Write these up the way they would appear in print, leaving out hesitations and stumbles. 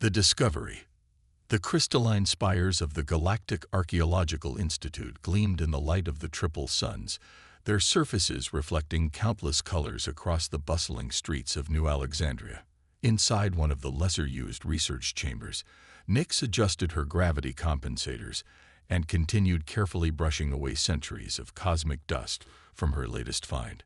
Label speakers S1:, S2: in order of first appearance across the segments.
S1: The discovery. The crystalline spires of the Galactic Archaeological Institute gleamed in the light of the triple suns, their surfaces reflecting countless colors across the bustling streets of New Alexandria. Inside one of the lesser-used research chambers, Nyx adjusted her gravity compensators and continued carefully brushing away centuries of cosmic dust from her latest find.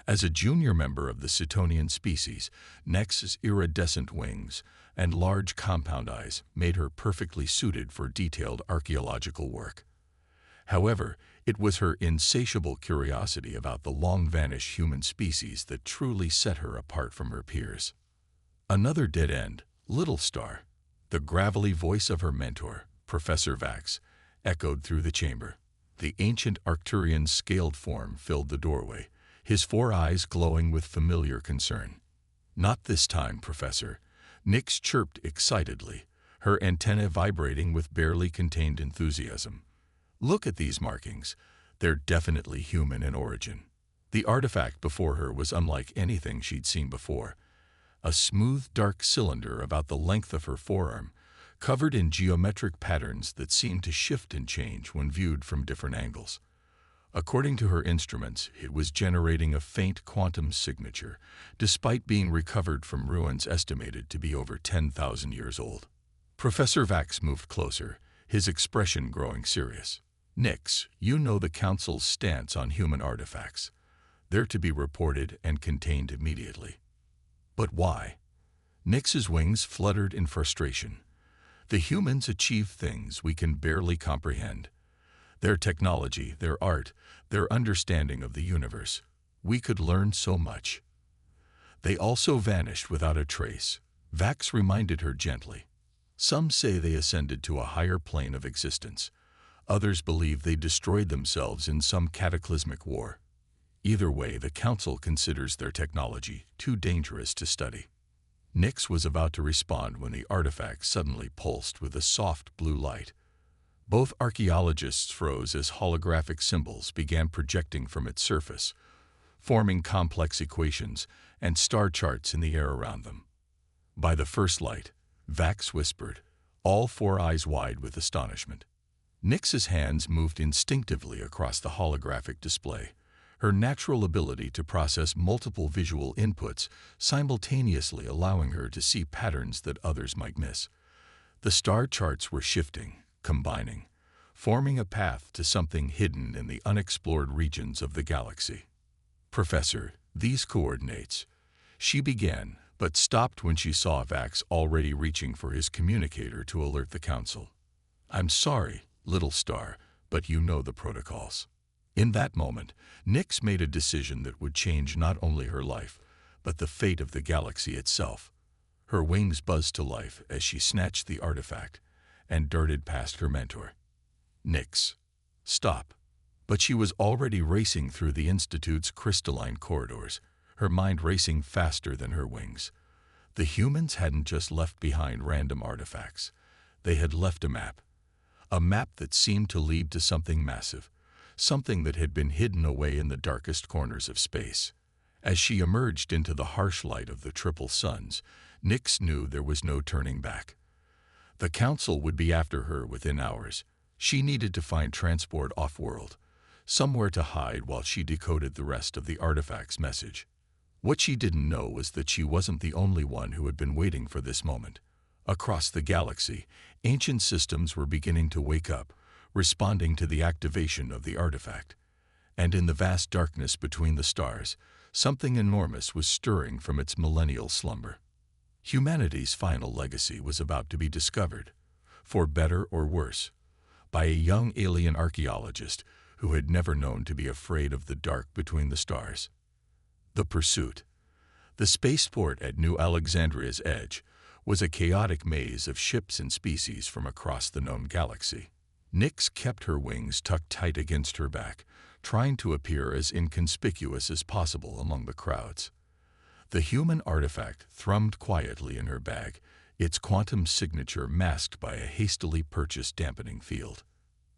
S1: As a junior member of the Cetonian species, Nyx's iridescent wings and large compound eyes made her perfectly suited for detailed archaeological work. However, it was her insatiable curiosity about the long-vanished human species that truly set her apart from her peers. Another dead end, little star. The gravelly voice of her mentor, Professor Vax, echoed through the chamber. The ancient Arcturian's scaled form filled the doorway, his four eyes glowing with familiar concern. "Not this time, Professor," Nyx chirped excitedly, her antennae vibrating with barely contained enthusiasm. "Look at these markings. They're definitely human in origin." The artifact before her was unlike anything she'd seen before. A smooth, dark cylinder about the length of her forearm, covered in geometric patterns that seemed to shift and change when viewed from different angles. According to her instruments, it was generating a faint quantum signature, despite being recovered from ruins estimated to be over 10,000 years old. Professor Vax moved closer, his expression growing serious. "Nyx, you know the Council's stance on human artifacts. They're to be reported and contained immediately." "But why?" Nyx's wings fluttered in frustration. "The humans achieve things we can barely comprehend. Their technology, their art, their understanding of the universe. We could learn so much. They also vanished without a trace," Vax reminded her gently. "Some say they ascended to a higher plane of existence. Others believe they destroyed themselves in some cataclysmic war. Either way, the Council considers their technology too dangerous to study." Nyx was about to respond when the artifact suddenly pulsed with a soft blue light. Both archaeologists froze as holographic symbols began projecting from its surface, forming complex equations and star charts in the air around them. By the first light, Vax whispered, all four eyes wide with astonishment. Nyx's hands moved instinctively across the holographic display, her natural ability to process multiple visual inputs simultaneously allowing her to see patterns that others might miss. The star charts were shifting, combining, forming a path to something hidden in the unexplored regions of the galaxy. "Professor, these coordinates," she began, but stopped when she saw Vax already reaching for his communicator to alert the Council. "I'm sorry, little star, but you know the protocols." In that moment, Nyx made a decision that would change not only her life, but the fate of the galaxy itself. Her wings buzzed to life as she snatched the artifact and darted past her mentor. "Nyx, stop." But she was already racing through the Institute's crystalline corridors, her mind racing faster than her wings. The humans hadn't just left behind random artifacts. They had left a map that seemed to lead to something massive, something that had been hidden away in the darkest corners of space. As she emerged into the harsh light of the triple suns, Nyx knew there was no turning back. The Council would be after her within hours. She needed to find transport off-world, somewhere to hide while she decoded the rest of the artifact's message. What she didn't know was that she wasn't the only one who had been waiting for this moment. Across the galaxy, ancient systems were beginning to wake up, responding to the activation of the artifact. And in the vast darkness between the stars, something enormous was stirring from its millennial slumber. Humanity's final legacy was about to be discovered, for better or worse, by a young alien archaeologist who had never known to be afraid of the dark between the stars. The pursuit. The spaceport at New Alexandria's edge was a chaotic maze of ships and species from across the known galaxy. Nyx kept her wings tucked tight against her back, trying to appear as inconspicuous as possible among the crowds. The human artifact thrummed quietly in her bag, its quantum signature masked by a hastily purchased dampening field.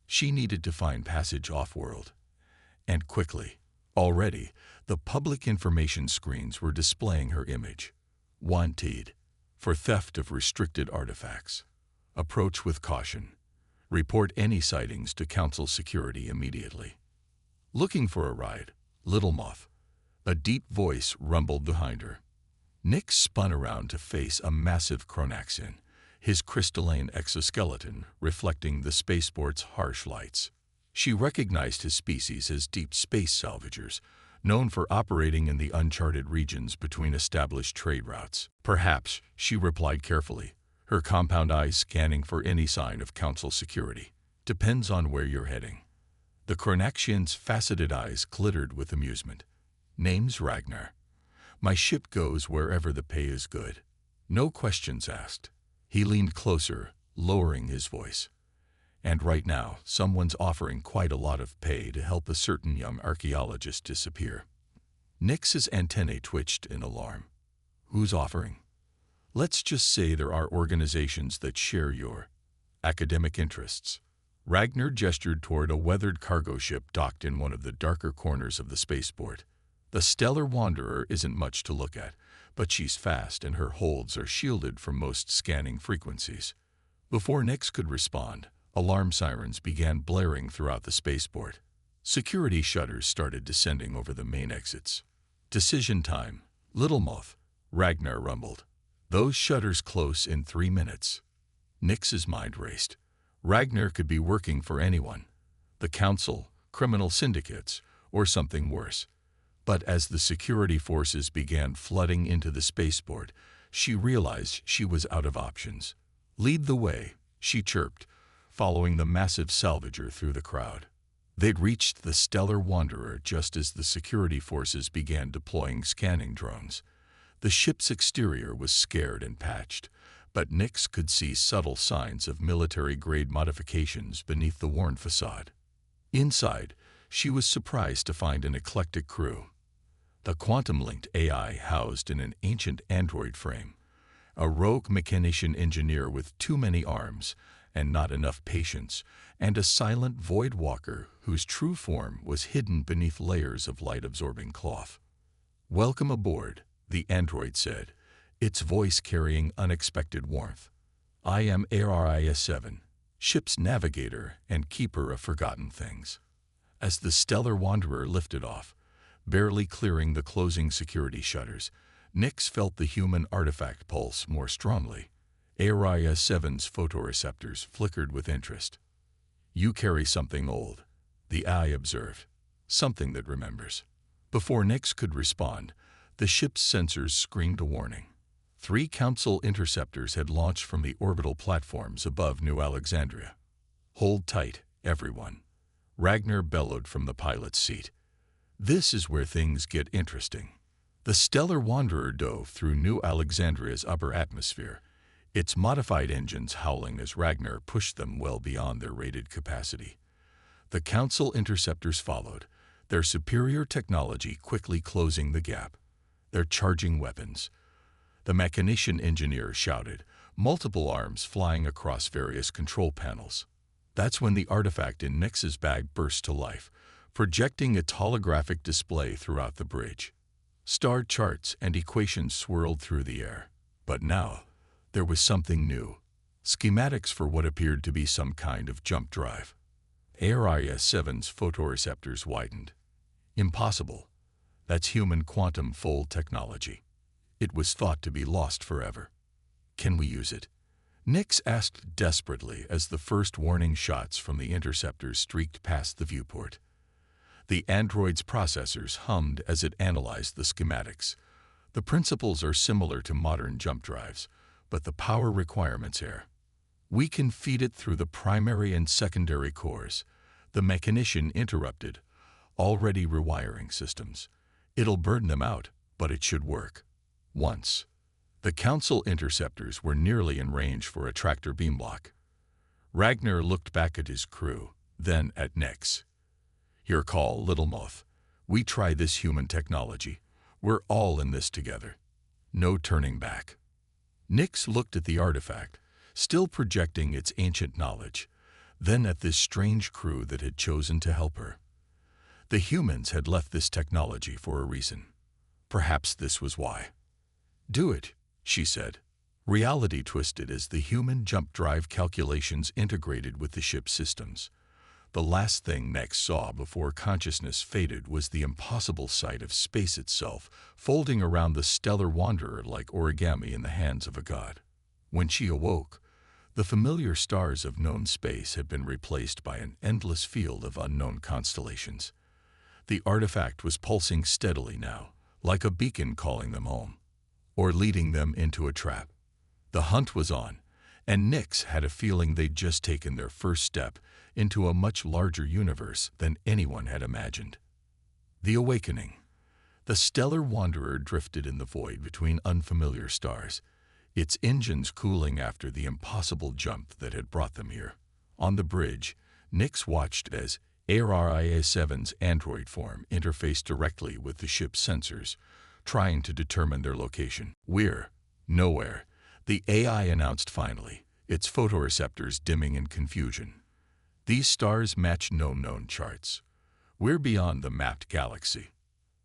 S1: She needed to find passage off-world, and quickly. Already, the public information screens were displaying her image. Wanted. For theft of restricted artifacts. Approach with caution. Report any sightings to Council Security immediately. Looking for a ride, Little Moth. A deep voice rumbled behind her. Nyx spun around to face a massive Chronaxian, his crystalline exoskeleton reflecting the spaceport's harsh lights. She recognized his species as deep space salvagers, known for operating in the uncharted regions between established trade routes. Perhaps, she replied carefully, her compound eyes scanning for any sign of Council security. Depends on where you're heading. The Chronaxian's faceted eyes glittered with amusement. Name's Ragnar. My ship goes wherever the pay is good. No questions asked. He leaned closer, lowering his voice. And right now, someone's offering quite a lot of pay to help a certain young archaeologist disappear. Nyx's antennae twitched in alarm. Who's offering? Let's just say there are organizations that share your academic interests. Ragnar gestured toward a weathered cargo ship docked in one of the darker corners of the spaceport. The Stellar Wanderer isn't much to look at, but she's fast and her holds are shielded from most scanning frequencies. Before Nyx could respond, alarm sirens began blaring throughout the spaceport. Security shutters started descending over the main exits. Decision time, Little Moth, Ragnar rumbled. Those shutters close in 3 minutes. Nyx's mind raced. Ragnar could be working for anyone. The Council, criminal syndicates, or something worse. But as the security forces began flooding into the spaceport, she realized she was out of options. Lead the way, she chirped, following the massive salvager through the crowd. They'd reached the Stellar Wanderer just as the security forces began deploying scanning drones. The ship's exterior was scared and patched, but Nyx could see subtle signs of military-grade modifications beneath the worn facade. Inside, she was surprised to find an eclectic crew. The quantum-linked AI housed in an ancient android frame, a rogue mechanician engineer with too many arms and not enough patience, and a silent void walker whose true form was hidden beneath layers of light-absorbing cloth. "Welcome aboard," the android said, its voice carrying unexpected warmth. "I am HFY-7, ship's navigator and keeper of forgotten things." As the Stellar Wanderer lifted off, barely clearing the closing security shutters, Nyx felt the human artifact pulse more strongly. HFY-7's photoreceptors flickered with interest. "You carry something old," the eye observed. "Something that remembers." Before Nyx could respond, the ship's sensors screamed a warning. 3 Council interceptors had launched from the orbital platforms above New Alexandria. "Hold tight, everyone," Ragnar bellowed from the pilot's seat. "This is where things get interesting." The Stellar Wanderer dove through New Alexandria's upper atmosphere, its modified engines howling as Ragnar pushed them well beyond their rated capacity. The Council interceptors followed, their superior technology quickly closing the gap. "They're charging weapons," the mechanician engineer shouted, multiple arms flying across various control panels. That's when the artifact in Nyx's bag burst to life, projecting its holographic display throughout the bridge. Star charts and equations swirled through the air. But now, there was something new. Schematics for what appeared to be some kind of jump drive. HFY-7's photoreceptors widened. "Impossible. That's human quantum fold technology. It was thought to be lost forever. Can we use it?" Nyx asked desperately as the first warning shots from the interceptors streaked past the viewport. The android's processors hummed as it analyzed the schematics. "The principles are similar to modern jump drives, but the power requirements here. We can feed it through the primary and secondary cores," the mechanician interrupted, "already rewiring systems. It'll burn them out, but it should work. Once." The Council interceptors were nearly in range for a tractor beam block. Ragnar looked back at his crew, then at Nyx. "Your call, Little Moth. We try this human technology. We're all in this together. No turning back." Nyx looked at the artifact, still projecting its ancient knowledge, then at this strange crew that had chosen to help her. The humans had left this technology for a reason. Perhaps this was why. "Do it," she said. Reality twisted as the human jump drive calculations integrated with the ship's systems. The last thing Nex saw before consciousness faded was the impossible sight of space itself, folding around the stellar wanderer like origami in the hands of a god. When she awoke, the familiar stars of known space had been replaced by an endless field of unknown constellations. The artifact was pulsing steadily now, like a beacon calling them home, or leading them into a trap. The hunt was on, and Nyx had a feeling they'd just taken their first step into a much larger universe than anyone had imagined. The awakening. The stellar wanderer drifted in the void between unfamiliar stars, its engines cooling after the impossible jump that had brought them here. On the bridge, Nyx watched as HFY-7's android form interfaced directly with the ship's sensors, trying to determine their location. "We're nowhere," the AI announced finally, its photoreceptors dimming in confusion. "These stars match no known charts. We're beyond the mapped galaxy."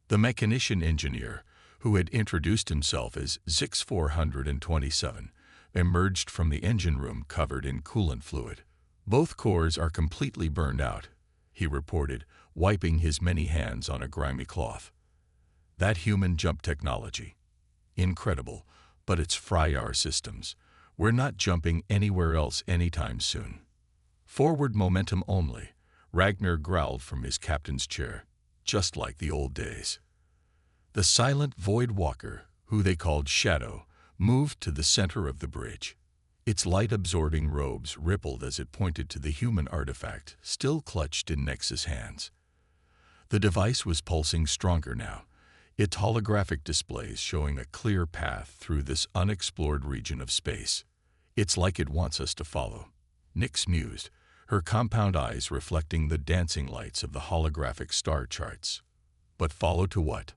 S1: The mechanician engineer, who had introduced himself as Zix 427, emerged from the engine room covered in coolant fluid. "Both cores are completely burned out," he reported, wiping his many hands on a grimy cloth. "That human jump technology. Incredible, but it's fry our systems. We're not jumping anywhere else anytime soon." "Forward momentum only," Ragnar growled from his captain's chair, "just like the old days." The silent void walker, who they called Shadow, moved to the center of the bridge. Its light-absorbing robes rippled as it pointed to the human artifact still clutched in Nyx's hands. The device was pulsing stronger now, its holographic displays showing a clear path through this unexplored region of space. "It's like it wants us to follow," Nyx mused, her compound eyes reflecting the dancing lights of the holographic star charts. "But follow to what?"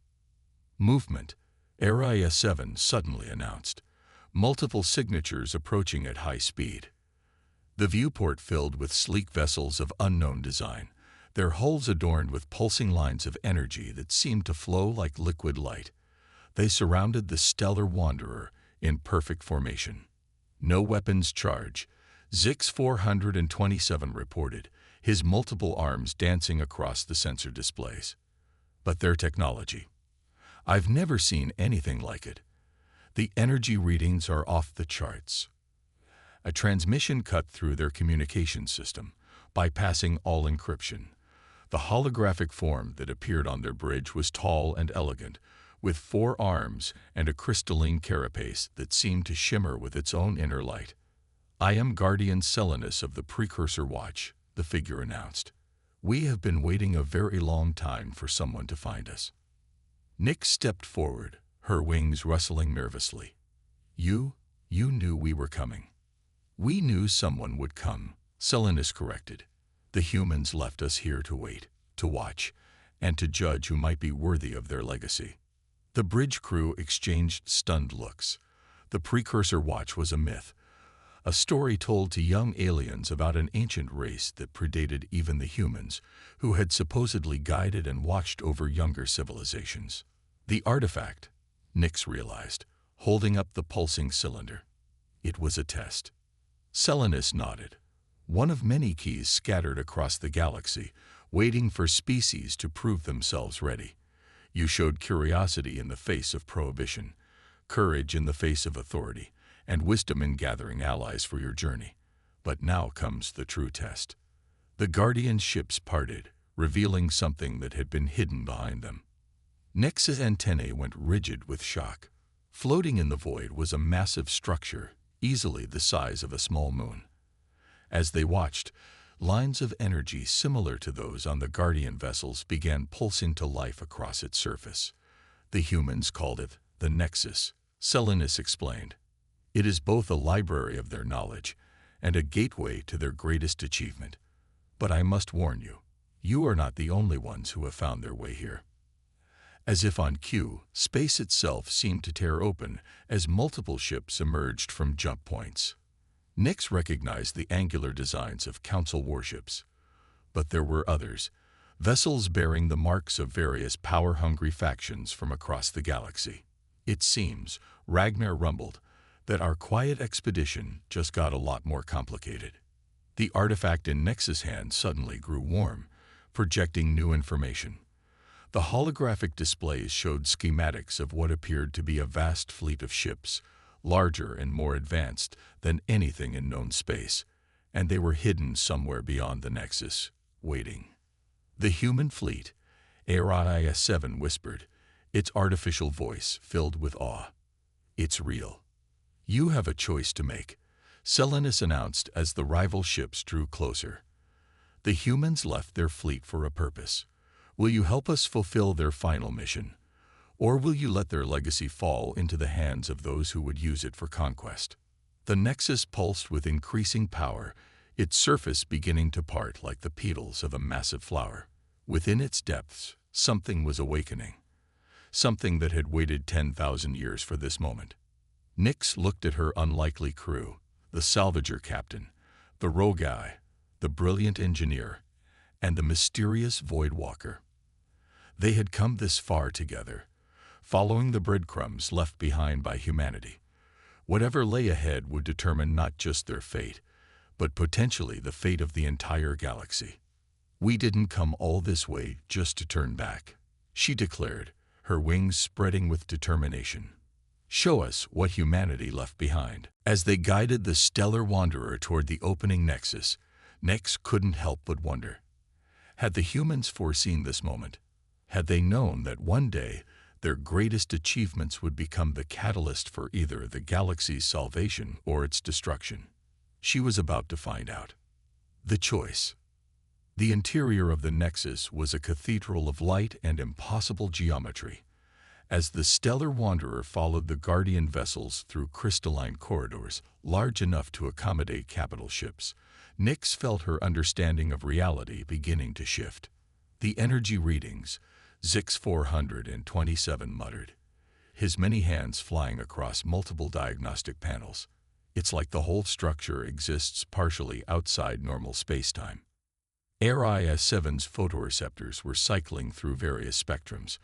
S1: "Movement," HFY-7 suddenly announced, multiple signatures approaching at high speed. The viewport filled with sleek vessels of unknown design, their hulls adorned with pulsing lines of energy that seemed to flow like liquid light. They surrounded the stellar wanderer in perfect formation. "No weapons charge," Zix 427 reported, his multiple arms dancing across the sensor displays. "But their technology. I've never seen anything like it. The energy readings are off the charts." A transmission cut through their communication system, bypassing all encryption. The holographic form that appeared on their bridge was tall and elegant, with 4 arms and a crystalline carapace that seemed to shimmer with its own inner light. "I am Guardian Selinus of the Precursor Watch," the figure announced. "We have been waiting a very long time for someone to find us." Nyx stepped forward, her wings rustling nervously. You knew we were coming." "We knew someone would come," Selinus corrected. "The humans left us here to wait, to watch, and to judge who might be worthy of their legacy." The bridge crew exchanged stunned looks. The Precursor Watch was a myth, a story told to young aliens about an ancient race that predated even the humans, who had supposedly guided and watched over younger civilizations. "The artifact," Nyx realized, holding up the pulsing cylinder. "It was a test." Selinus nodded. "One of many keys scattered across the galaxy, waiting for species to prove themselves ready. You showed curiosity in the face of prohibition, courage in the face of authority, and wisdom in gathering allies for your journey. But now comes the true test." The Guardian ships parted, revealing something that had been hidden behind them. Nyx's antennae went rigid with shock. Floating in the void was a massive structure, easily the size of a small moon. As they watched, lines of energy similar to those on the Guardian vessels began pulsing to life across its surface. "The humans called it the Nexus," Selinus explained. "It is both a library of their knowledge and a gateway to their greatest achievement. But I must warn you, you are not the only ones who have found their way here." As if on cue, space itself seemed to tear open as multiple ships emerged from jump points. Nyx recognized the angular designs of Council warships. But there were others, vessels bearing the marks of various power-hungry factions from across the galaxy. "It seems," Ragnar rumbled, that our quiet expedition just got a lot more complicated. The artifact in Nex's hand suddenly grew warm, projecting new information. The holographic displays showed schematics of what appeared to be a vast fleet of ships, larger and more advanced than anything in known space, and they were hidden somewhere beyond the Nexus, waiting. The human fleet, HFY whispered, its artificial voice filled with awe. It's real. You have a choice to make, Selenus announced as the rival ships drew closer. The humans left their fleet for a purpose. Will you help us fulfill their final mission, or will you let their legacy fall into the hands of those who would use it for conquest? The Nexus pulsed with increasing power, its surface beginning to part like the petals of a massive flower. Within its depths, something was awakening, something that had waited 10,000 years for this moment. Nyx looked at her unlikely crew, the salvager captain, the rogue guy, the brilliant engineer, and the mysterious void walker. They had come this far together, following the breadcrumbs left behind by humanity. Whatever lay ahead would determine not just their fate, but potentially the fate of the entire galaxy. We didn't come all this way just to turn back, she declared, her wings spreading with determination. Show us what humanity left behind. As they guided the stellar wanderer toward the opening Nexus, Nyx couldn't help but wonder. Had the humans foreseen this moment? Had they known that one day their greatest achievements would become the catalyst for either the galaxy's salvation or its destruction? She was about to find out. The choice. The interior of the Nexus was a cathedral of light and impossible geometry. As the stellar wanderer followed the guardian vessels through crystalline corridors large enough to accommodate capital ships, Nyx felt her understanding of reality beginning to shift. The energy readings, Zix 427 muttered, his many hands flying across multiple diagnostic panels. It's like the whole structure exists partially outside normal spacetime. HFY-7's photoreceptors were cycling through various spectrums,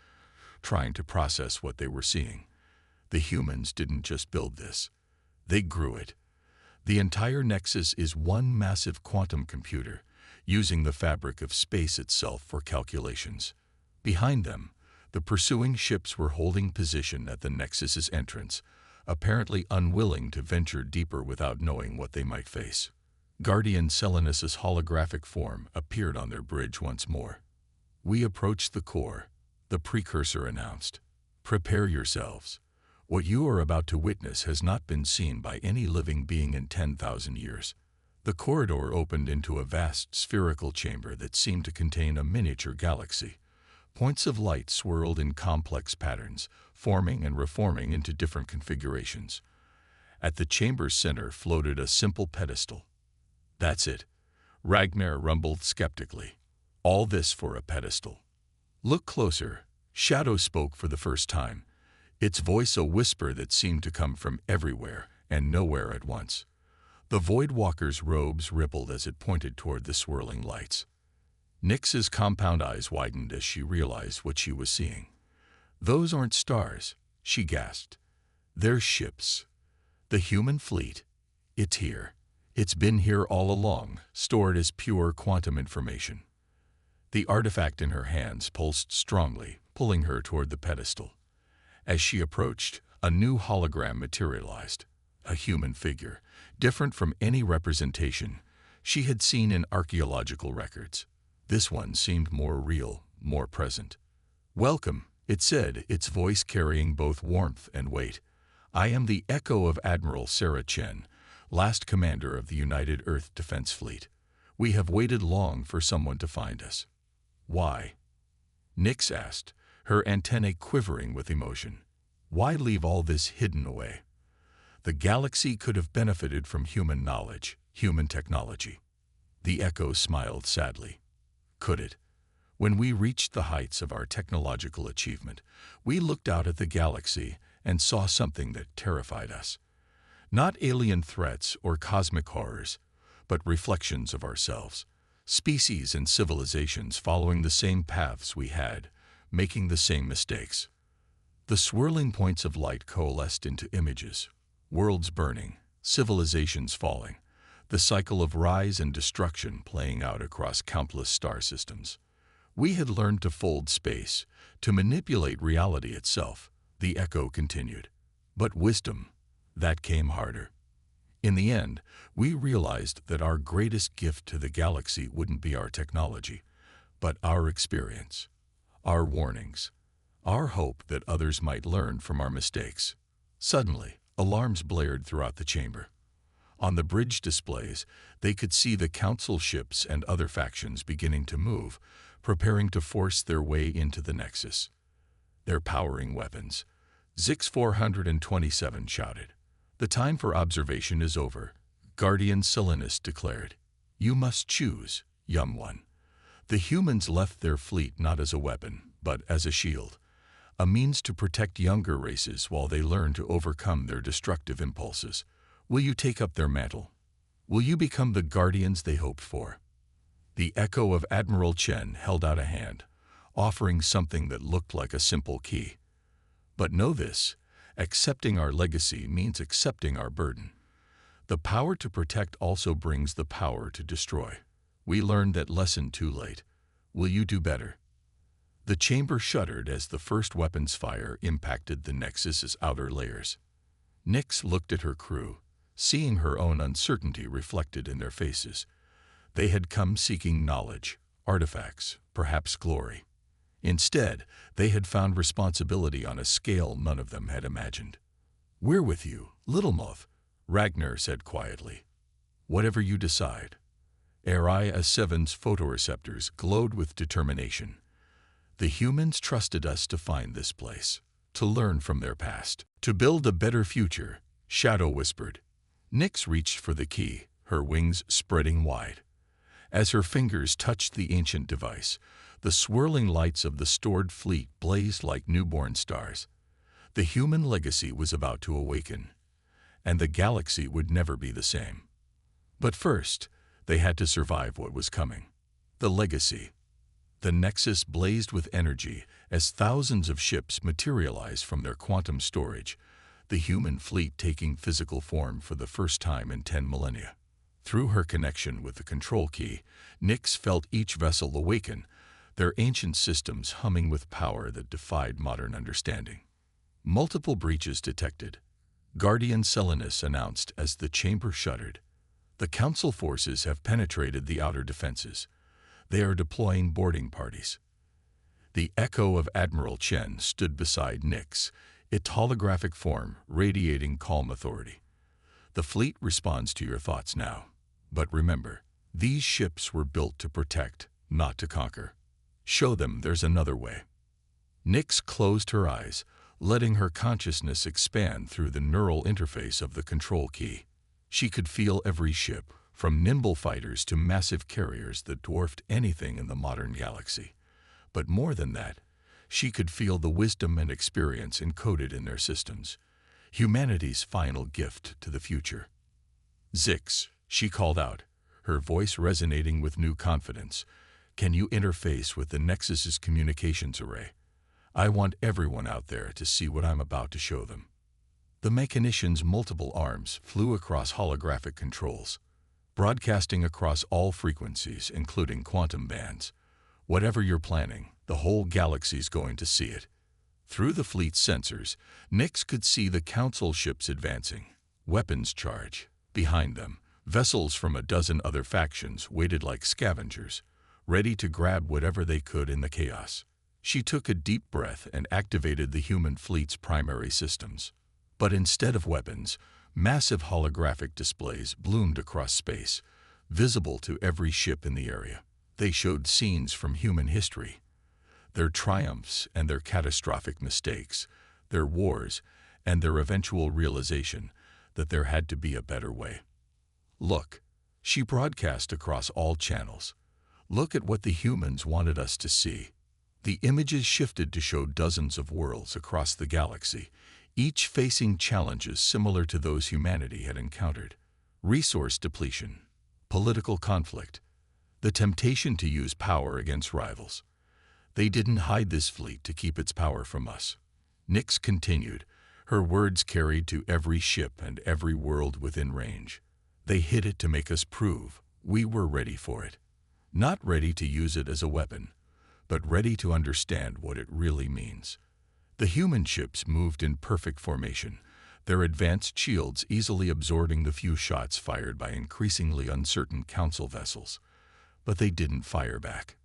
S1: trying to process what they were seeing. The humans didn't just build this. They grew it. The entire Nexus is one massive quantum computer, using the fabric of space itself for calculations. Behind them, the pursuing ships were holding position at the Nexus's entrance, apparently unwilling to venture deeper without knowing what they might face. Guardian Selenus's holographic form appeared on their bridge once more. We approach the core, the precursor announced. Prepare yourselves. What you are about to witness has not been seen by any living being in 10,000 years. The corridor opened into a vast spherical chamber that seemed to contain a miniature galaxy. Points of light swirled in complex patterns, forming and reforming into different configurations. At the chamber's center floated a simple pedestal. That's it, Ragnar rumbled skeptically. All this for a pedestal. Look closer, Shadow spoke for the first time, its voice a whisper that seemed to come from everywhere and nowhere at once. The Void Walker's robes rippled as it pointed toward the swirling lights. Nyx's compound eyes widened as she realized what she was seeing. Those aren't stars, she gasped. They're ships. The human fleet. It's here. It's been here all along, stored as pure quantum information. The artifact in her hands pulsed strongly, pulling her toward the pedestal. As she approached, a new hologram materialized, a human figure, different from any representation she had seen in archaeological records. This one seemed more real, more present. Welcome, it said, its voice carrying both warmth and weight. I am the echo of Admiral Sarah Chen, last commander of the United Earth Defense Fleet. We have waited long for someone to find us. Why? Nyx asked, her antennae quivering with emotion. Why leave all this hidden away? The galaxy could have benefited from human knowledge, human technology. The echo smiled sadly. Could it? When we reached the heights of our technological achievement, we looked out at the galaxy and saw something that terrified us. Not alien threats or cosmic horrors, but reflections of ourselves. Species and civilizations following the same paths we had, making the same mistakes. The swirling points of light coalesced into images. Worlds burning, civilizations falling, the cycle of rise and destruction playing out across countless star systems. We had learned to fold space, to manipulate reality itself, the echo continued. But wisdom, that came harder. In the end, we realized that our greatest gift to the galaxy wouldn't be our technology, but our experience, our warnings, our hope that others might learn from our mistakes. Suddenly, alarms blared throughout the chamber. On the bridge displays, they could see the council ships and other factions beginning to move, preparing to force their way into the Nexus. They're powering weapons. Zix 427 shouted. The time for observation is over, Guardian Silenus declared. You must choose, Yum One. The humans left their fleet not as a weapon, but as a shield, a means to protect younger races while they learn to overcome their destructive impulses. Will you take up their mantle? Will you become the guardians they hoped for? The echo of Admiral Chen held out a hand, offering something that looked like a simple key. But know this, accepting our legacy means accepting our burden. The power to protect also brings the power to destroy. We learned that lesson too late. Will you do better? The chamber shuddered as the first weapon's fire impacted the Nexus's outer layers. Nyx looked at her crew, seeing her own uncertainty reflected in their faces. They had come seeking knowledge, artifacts, perhaps glory. Instead, they had found responsibility on a scale none of them had imagined. We're with you, Little Moth, Ragnar said quietly. Whatever you decide. Area 7's photoreceptors glowed with determination. The humans trusted us to find this place, to learn from their past, to build a better future, Shadow whispered. Nyx reached for the key, her wings spreading wide. As her fingers touched the ancient device, the swirling lights of the stored fleet blazed like newborn stars. The human legacy was about to awaken, and the galaxy would never be the same. But first, they had to survive what was coming. The legacy. The Nexus blazed with energy as thousands of ships materialized from their quantum storage, the human fleet taking physical form for the first time in 10 millennia. Through her connection with the control key, Nyx felt each vessel awaken, their ancient systems humming with power that defied modern understanding. Multiple breaches detected, Guardian Silenus announced as the chamber shuddered. The Council forces have penetrated the outer defenses. They are deploying boarding parties. The echo of Admiral Chen stood beside Nyx, its holographic form radiating calm authority. The fleet responds to your thoughts now. But remember, these ships were built to protect, not to conquer. Show them there's another way. Nyx closed her eyes, letting her consciousness expand through the neural interface of the control key. She could feel every ship, from nimble fighters to massive carriers that dwarfed anything in the modern galaxy. But more than that, she could feel the wisdom and experience encoded in their systems, humanity's final gift to the future. Zix, she called out, her voice resonating with new confidence. Can you interface with the Nexus's communications array? I want everyone out there to see what I'm about to show them. The mechanician's multiple arms flew across holographic controls, broadcasting across all frequencies, including quantum bands. Whatever you're planning, the whole galaxy's going to see it. Through the fleet's sensors, Nyx could see the Council ships advancing, weapons charge. Behind them, vessels from a dozen other factions waited like scavengers, ready to grab whatever they could in the chaos. She took a deep breath and activated the human fleet's primary systems. But instead of weapons, massive holographic displays bloomed across space, visible to every ship in the area. They showed scenes from human history, their triumphs and their catastrophic mistakes, their wars and their eventual realization that there had to be a better way. Look, she broadcast across all channels. Look at what the humans wanted us to see. The images shifted to show dozens of worlds across the galaxy, each facing challenges similar to those humanity had encountered. Resource depletion, political conflict, the temptation to use power against rivals. They didn't hide this fleet to keep its power from us. Nyx continued, Her words carried to every ship and every world within range. They hid it to make us prove we were ready for it. Not ready to use it as a weapon, but ready to understand what it really means. The human ships moved in perfect formation, their advanced shields easily absorbing the few shots fired by increasingly uncertain council vessels. But they didn't fire back.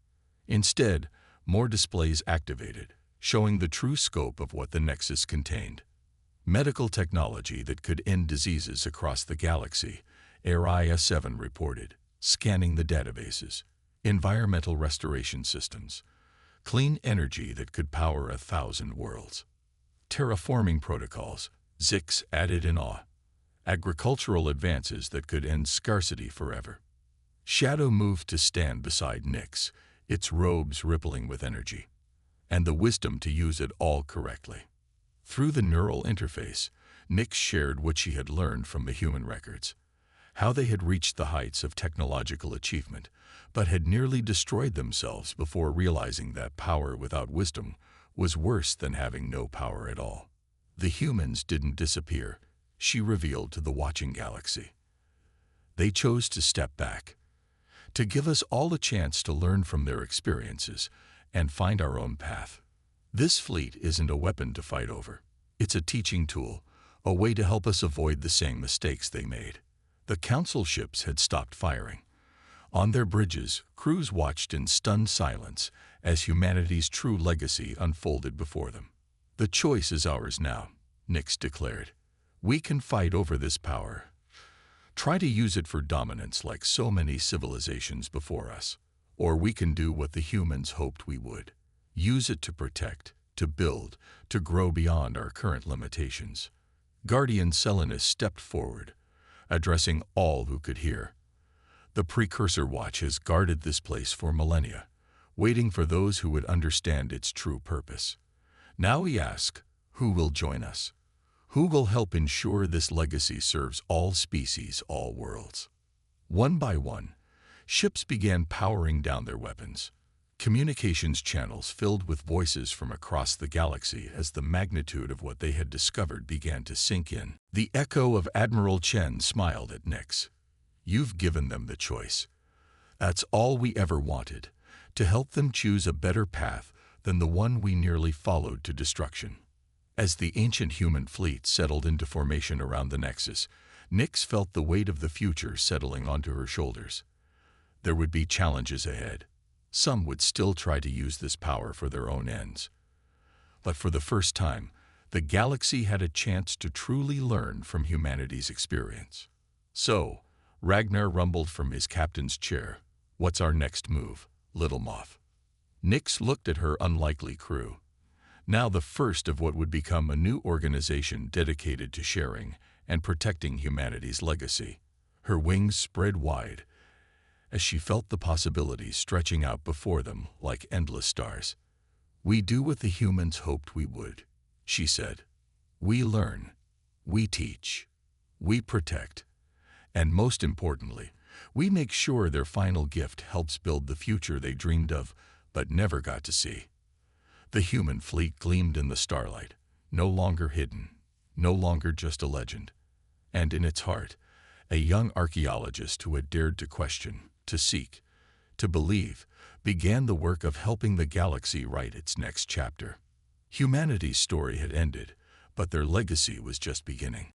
S1: Instead, more displays activated, showing the true scope of what the Nexus contained. Medical technology that could end diseases across the galaxy, Area 7 reported, scanning the databases. Environmental restoration systems, clean energy that could power 1,000 worlds. Terraforming protocols, Zix added in awe. Agricultural advances that could end scarcity forever. Shadow moved to stand beside Nyx, its robes rippling with energy, and the wisdom to use it all correctly. Through the neural interface, Nyx shared what she had learned from the human records, how they had reached the heights of technological achievement, but had nearly destroyed themselves before realizing that power without wisdom was worse than having no power at all. The humans didn't disappear, she revealed to the watching galaxy. They chose to step back, to give us all a chance to learn from their experiences and find our own path. This fleet isn't a weapon to fight over. It's a teaching tool, a way to help us avoid the same mistakes they made. The council ships had stopped firing. On their bridges, crews watched in stunned silence as humanity's true legacy unfolded before them. The choice is ours now, Nyx declared. We can fight over this power. Try to use it for dominance like so many civilizations before us. Or we can do what the humans hoped we would. Use it to protect, to build, to grow beyond our current limitations. Guardian Selenus stepped forward, addressing all who could hear. The Precursor Watch has guarded this place for millennia, waiting for those who would understand its true purpose. Now we ask, who will join us? Who will help ensure this legacy serves all species, all worlds? One by one, ships began powering down their weapons. Communications channels filled with voices from across the galaxy as the magnitude of what they had discovered began to sink in. The echo of Admiral Chen smiled at Nyx. You've given them the choice. That's all we ever wanted, to help them choose a better path than the one we nearly followed to destruction. As the ancient human fleet settled into formation around the Nexus, Nyx felt the weight of the future settling onto her shoulders. There would be challenges ahead. Some would still try to use this power for their own ends. But for the first time, the galaxy had a chance to truly learn from humanity's experience. So, Ragnar rumbled from his captain's chair. What's our next move, Little Moth? Nyx looked at her unlikely crew. Now the first of what would become a new organization dedicated to sharing and protecting humanity's legacy. Her wings spread wide as she felt the possibilities stretching out before them like endless stars. We do what the humans hoped we would, she said. We learn, we teach, we protect, and most importantly, we make sure their final gift helps build the future they dreamed of but never got to see. The human fleet gleamed in the starlight, no longer hidden, no longer just a legend. And in its heart, a young archaeologist who had dared to question, to seek, to believe, began the work of helping the galaxy write its next chapter. Humanity's story had ended, but their legacy was just beginning.